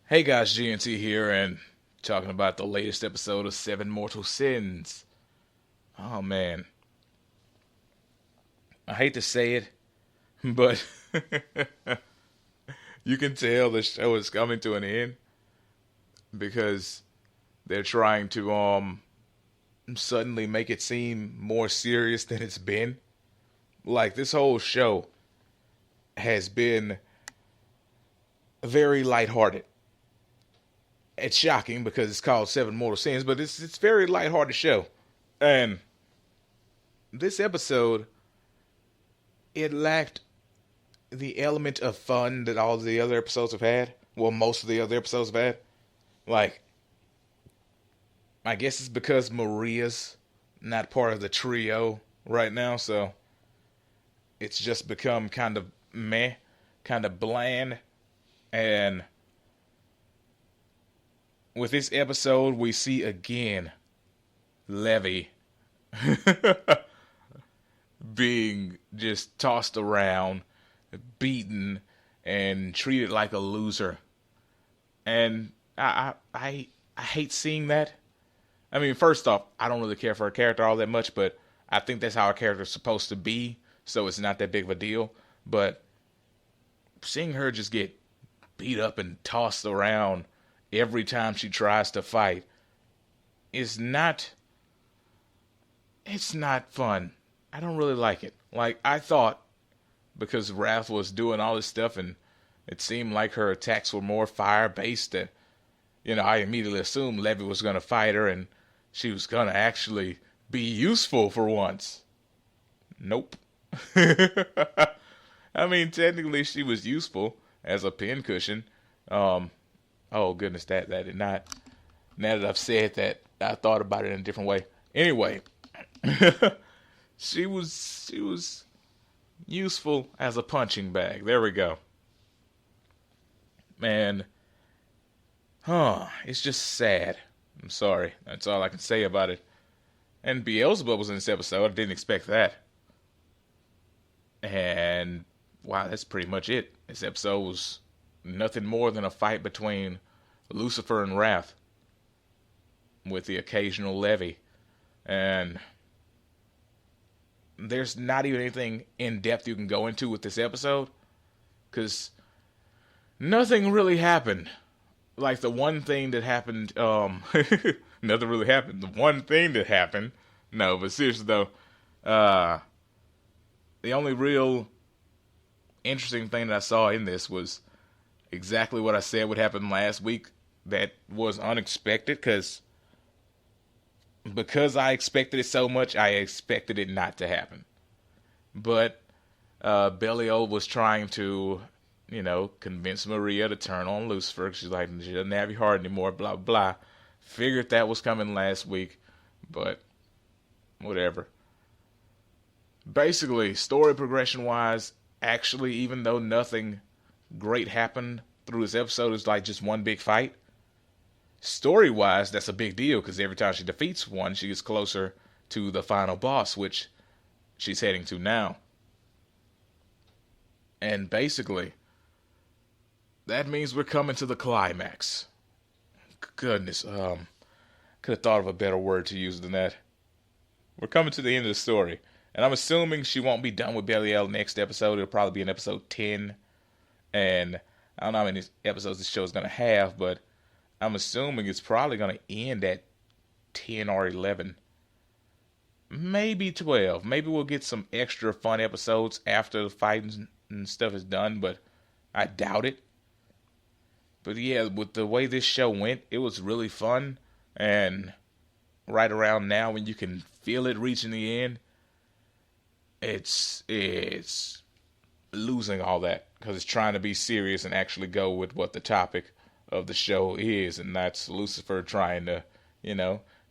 Hey guys, GNT here, and talking about the latest episode of Seven Mortal Sins. Oh man, I hate to say it, but you can tell the show is coming to an end because they're trying to suddenly make it seem more serious than it's been. Like this whole show has been very lighthearted. It's shocking because it's called Seven Mortal Sins, but it's very lighthearted show. And this episode, it lacked the element of fun that all the other episodes have had. Well, most of the other episodes have had. Like, I guess it's because Maria's not part of the trio right now, so it's just become kind of meh, kind of bland. And with this episode, we see again Levy being just tossed around, beaten, and treated like a loser. And I hate seeing that. I mean, first off, I don't really care for her character all that much, but I think that's how her character's supposed to be, so it's not that big of a deal. But seeing her just get beat up and tossed around every time she tries to fight is not it's not fun. I don't really like it. Like I thought because Wrath was doing all this stuff and it seemed like her attacks were more fire based that I immediately assumed Levy was gonna fight her and she was gonna actually be useful for once. Nope. I mean technically she was useful as a pincushion. Oh goodness, that did not. Now that I've said that, I thought about it in a different way. Anyway, she was useful as a punching bag. There we go. Man, it's just sad. I'm sorry. That's all I can say about it. And Beelzebub was in this episode. I didn't expect that. And wow, that's pretty much it. This episode was nothing more than a fight between Lucifer and Wrath with the occasional Levy. And there's not even anything in depth you can go into with this episode because nothing really happened. Like the one thing that happened, nothing really happened. The one thing that happened, no, but seriously though, the only real interesting thing that I saw in this was exactly what I said would happen last week. That was unexpected because I expected it so much, I expected it not to happen. But Belial was trying to, convince Maria to turn on Lucifer. She's like, she doesn't have your heart anymore, blah, blah. Figured that was coming last week, but whatever. Basically, story progression-wise, actually, even though nothing great happened through this episode, it's like just one big fight. Story-wise, that's a big deal because every time she defeats one, she gets closer to the final boss, which she's heading to now. And basically, that means we're coming to the climax. Goodness, could have thought of a better word to use than that. We're coming to the end of the story. And I'm assuming she won't be done with Belial next episode. It'll probably be in episode 10. And I don't know how many episodes this show is going to have, but I'm assuming it's probably going to end at 10 or 11. Maybe 12. Maybe we'll get some extra fun episodes after the fighting and stuff is done, but I doubt it. But yeah, with the way this show went, it was really fun. And right around now, when you can feel it reaching the end, it's losing all that because it's trying to be serious and actually go with what the topic of the show is, and that's Lucifer trying to,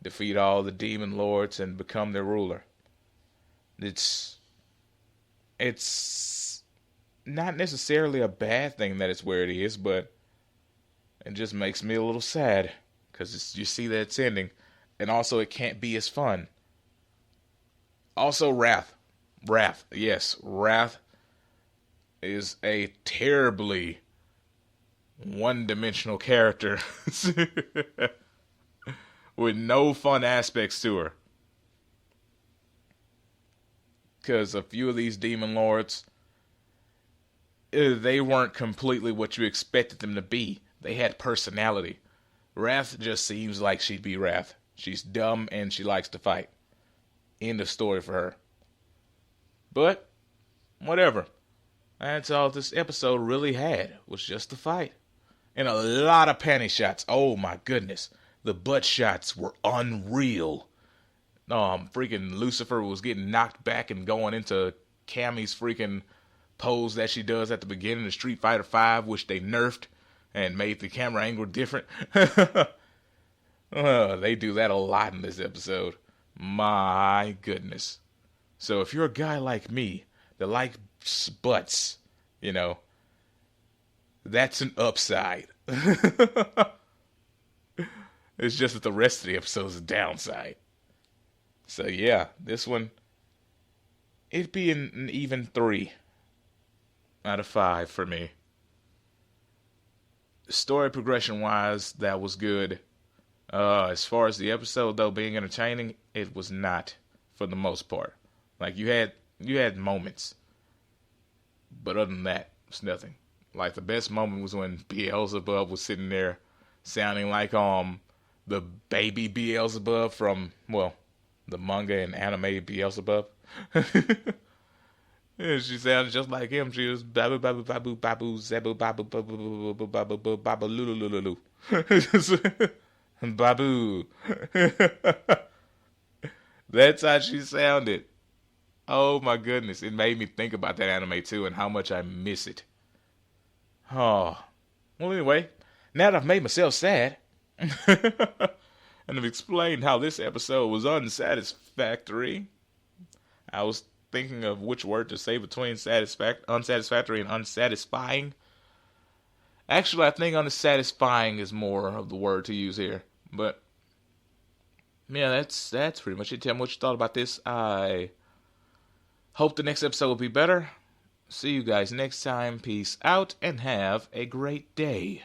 defeat all the demon lords and become their ruler. It's not necessarily a bad thing that it's where it is, but it just makes me a little sad because you see that it's ending, and also it can't be as fun. Also, Wrath, yes, Wrath is a terribly one-dimensional character with no fun aspects to her. Because a few of these demon lords, they weren't completely what you expected them to be. They had personality. Wrath just seems like she'd be Wrath. She's dumb and she likes to fight. End of story for her. But, whatever. That's all this episode really had, was just the fight. And a lot of panty shots. Oh my goodness. The butt shots were unreal. Freaking Lucifer was getting knocked back and going into Cammy's freaking pose that she does at the beginning of Street Fighter V, which they nerfed and made the camera angle different. They do that a lot in this episode. My goodness. So if you're a guy like me that likes butts, that's an upside. It's just that the rest of the episode is a downside. So yeah, this one, it'd be an even 3 out of 5 for me. Story progression wise, that was good. As far as the episode though being entertaining, it was not for the most part. Like you had moments, but other than that, it's nothing. Like the best moment was when Beelzebub was sitting there sounding like the baby Beelzebub from the manga and anime Beelzebub. Yeah, she sounded just like him. She was babu babu babu babu zabu babu babu babu babu babu lulu babu. That's how she sounded. Oh my goodness. It made me think about that anime too and how much I miss it. Oh. Well, anyway, now that I've made myself sad and I've explained how this episode was unsatisfactory, I was thinking of which word to say between unsatisfactory and unsatisfying. Actually, I think unsatisfying is more of the word to use here. But yeah, that's pretty much it. Tell me what you thought about this. I hope the next episode will be better. See you guys next time. Peace out and have a great day.